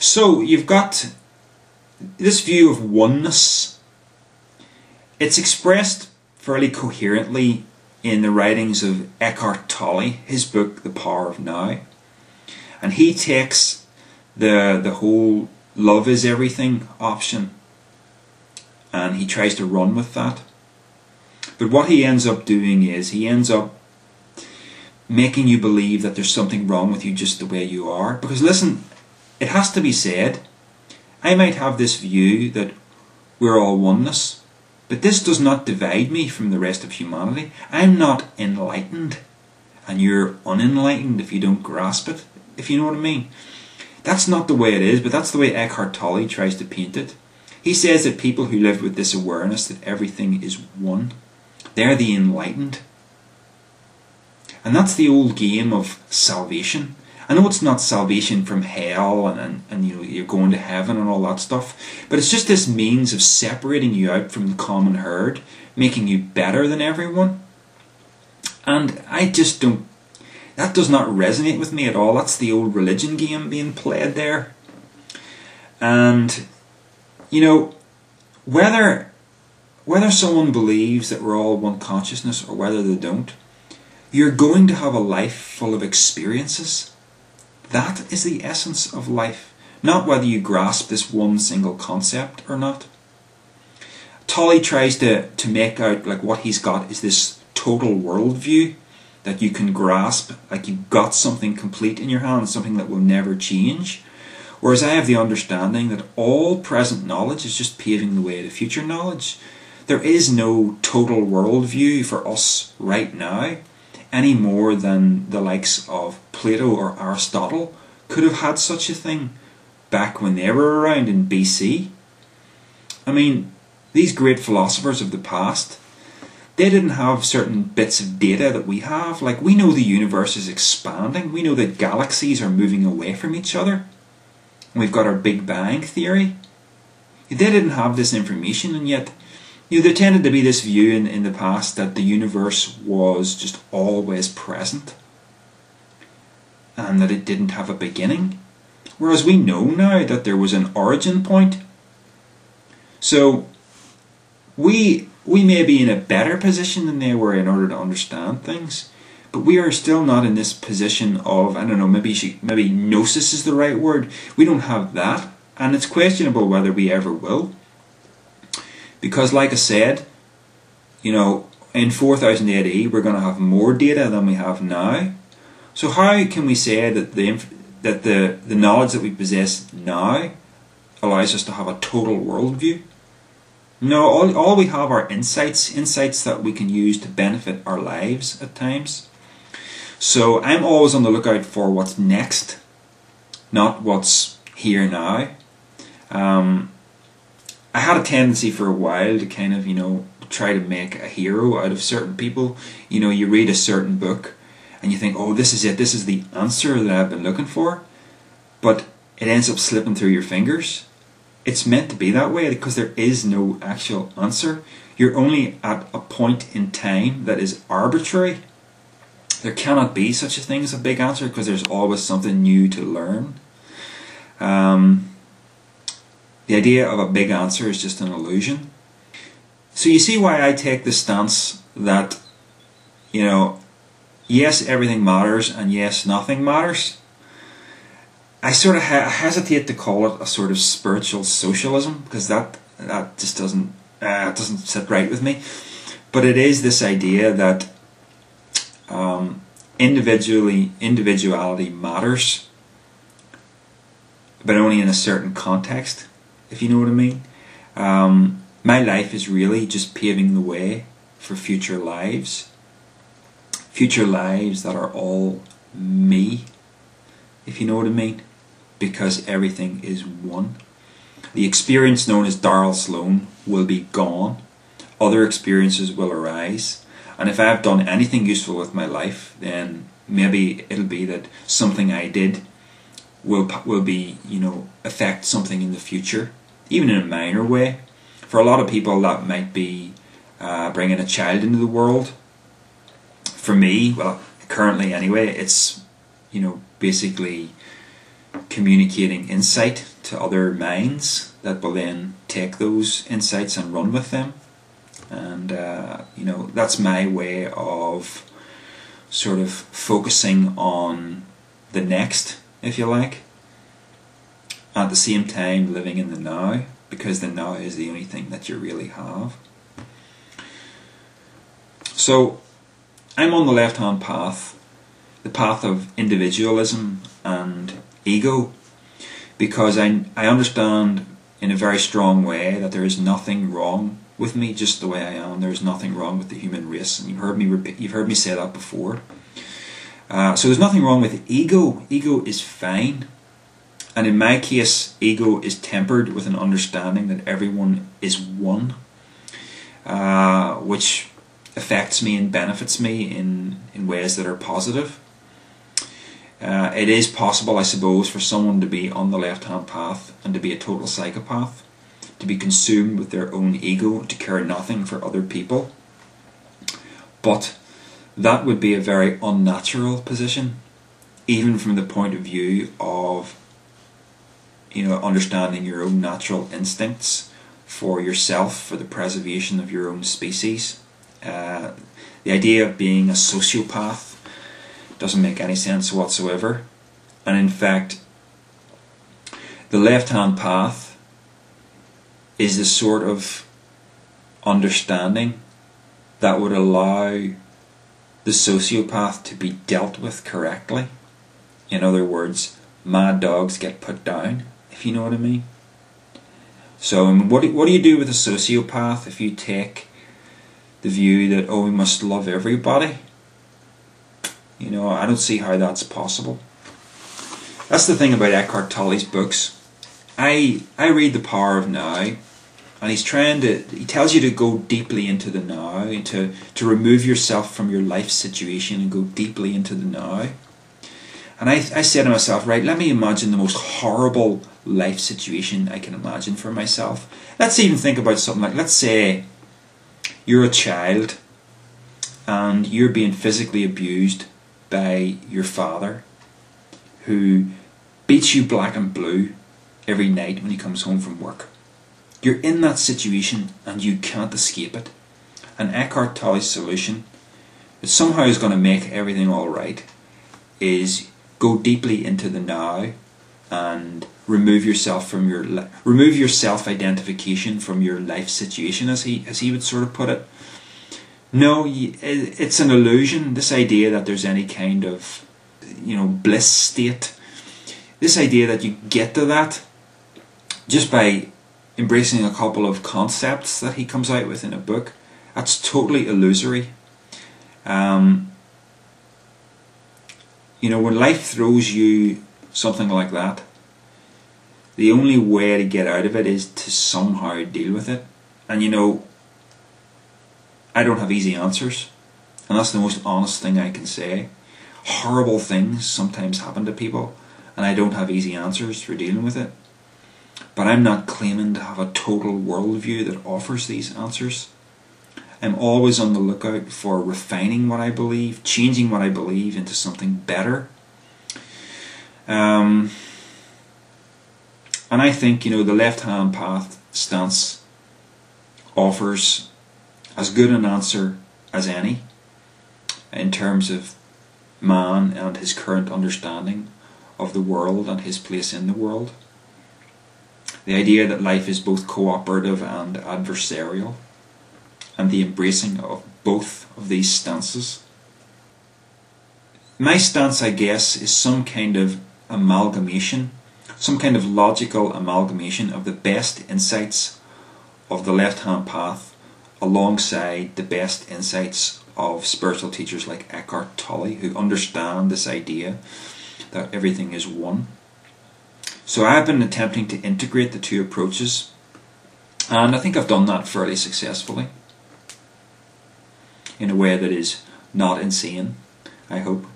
So you've got this view of oneness. It's expressed fairly coherently in the writings of Eckhart Tolle, his book The Power of Now. And he takes the whole love is everything option and he tries to run with that. But what he ends up doing is he ends up making you believe that there's something wrong with you just the way you are. Because listen, it has to be said, I might have this view that we're all oneness, but this does not divide me from the rest of humanity. I'm not enlightened, and you're unenlightened if you don't grasp it, if you know what I mean. That's not the way it is, but that's the way Eckhart Tolle tries to paint it. He says that people who live with this awareness that everything is one, they're the enlightened. And that's the old game of salvation. I know it's not salvation from hell and you know, you're going to heaven and all that stuff, but it's just this means of separating you out from the common herd, making you better than everyone. And I just don't, that does not resonate with me at all. That's the old religion game being played there. And you know, whether someone believes that we're all one consciousness or whether they don't, you're going to have a life full of experiences. That is the essence of life, not whether you grasp this one single concept or not. Tolle tries to make out like what he's got is this total worldview that you can grasp, like you've got something complete in your hand, something that will never change. Whereas I have the understanding that all present knowledge is just paving the way to future knowledge. There is no total worldview for us right now, any more than the likes of Plato or Aristotle could have had such a thing back when they were around in BC. I mean, these great philosophers of the past, they didn't have certain bits of data that we have. Like, we know the universe is expanding. We know that galaxies are moving away from each other. We've got our Big Bang theory. They didn't have this information, and yet you know, there tended to be this view in the past that the universe was just always present and that it didn't have a beginning. Whereas we know now that there was an origin point. So we may be in a better position than they were in order to understand things. But we are still not in this position of, I don't know, maybe gnosis is the right word. We don't have that, and it's questionable whether we ever will. Because like I said, you know, in 4000 AD we're going to have more data than we have now. So how can we say that the knowledge that we possess now allows us to have a total worldview? No, all we have are insights that we can use to benefit our lives at times. So I'm always on the lookout for what's next, not what's here now. I had a tendency for a while to kind of, you know, try to make a hero out of certain people. You know, you read a certain book and you think, oh, this is it, this is the answer that I've been looking for. But it ends up slipping through your fingers. It's meant to be that way because there is no actual answer. You're only at a point in time that is arbitrary. There cannot be such a thing as a big answer because there's always something new to learn. The idea of a big answer is just an illusion. So you see why I take the stance that, you know, yes, everything matters and yes, nothing matters. I sort of hesitate to call it a sort of spiritual socialism because that just doesn't sit right with me. But it is this idea that individuality matters, but only in a certain context, if you know what I mean. My life is really just paving the way for future lives that are all me, if you know what I mean, because everything is one. The experience known as Darrell Sloan will be gone. Other experiences will arise. And if I've done anything useful with my life, then maybe it'll be that something I did will be, you know, affect something in the future, even in a minor way. For a lot of people, that might be bringing a child into the world. For me, well, currently anyway, it's, you know, basically communicating insight to other minds that will then take those insights and run with them. And that's my way of sort of focusing on the next, if you like, at the same time living in the now, because the now is the only thing that you really have. So I'm on the left-hand path, the path of individualism and ego, because I understand in a very strong way that there is nothing wrong with me just the way I am. There is nothing wrong with the human race, and you've heard me say that before. So there's nothing wrong with ego. Ego is fine, and in my case, ego is tempered with an understanding that everyone is one, which affects me and benefits me in ways that are positive. It is possible, I suppose, for someone to be on the left-hand path and to be a total psychopath, to be consumed with their own ego, to care nothing for other people. But that would be a very unnatural position, even from the point of view of understanding your own natural instincts for yourself, for the preservation of your own species. The idea of being a sociopath doesn't make any sense whatsoever. And in fact, the left-hand path is the sort of understanding that would allow the sociopath to be dealt with correctly. In other words, mad dogs get put down, if you know what I mean. So what do you do with a sociopath if you take the view that, we must love everybody? I don't see how that's possible. That's the thing about Eckhart Tolle's books. I read The Power of Now, and he tells you to go deeply into the now, and to remove yourself from your life situation and go deeply into the now. And I said to myself, right, let me imagine the most horrible life situation I can imagine for myself. Let's even think about something like, let's say you're a child and you're being physically abused by your father, who beats you black and blue every night when he comes home from work. You're in that situation and you can't escape it. And Eckhart Tolle's solution, that somehow is going to make everything alright, is go deeply into the now and remove your self-identification from your life situation, as he would sort of put it. No, it's an illusion. This idea that there's any kind of bliss state, this idea that you get to that just by embracing a couple of concepts that he comes out with in a book, that's totally illusory. When life throws you something like that, the only way to get out of it is to somehow deal with it. And I don't have easy answers, and that's the most honest thing I can say. Horrible things sometimes happen to people, and I don't have easy answers for dealing with it. But I'm not claiming to have a total worldview that offers these answers. I'm always on the lookout for refining what I believe, changing what I believe into something better. And I think, the left-hand path stance offers as good an answer as any in terms of man and his current understanding of the world and his place in the world. The idea that life is both cooperative and adversarial, and the embracing of both of these stances. My stance, I guess, is some kind of amalgamation, some kind of logical amalgamation of the best insights of the left-hand path alongside the best insights of spiritual teachers like Eckhart Tolle, who understand this idea that everything is one. So I've been attempting to integrate the two approaches, and I think I've done that fairly successfully, in a way that is not insane, I hope.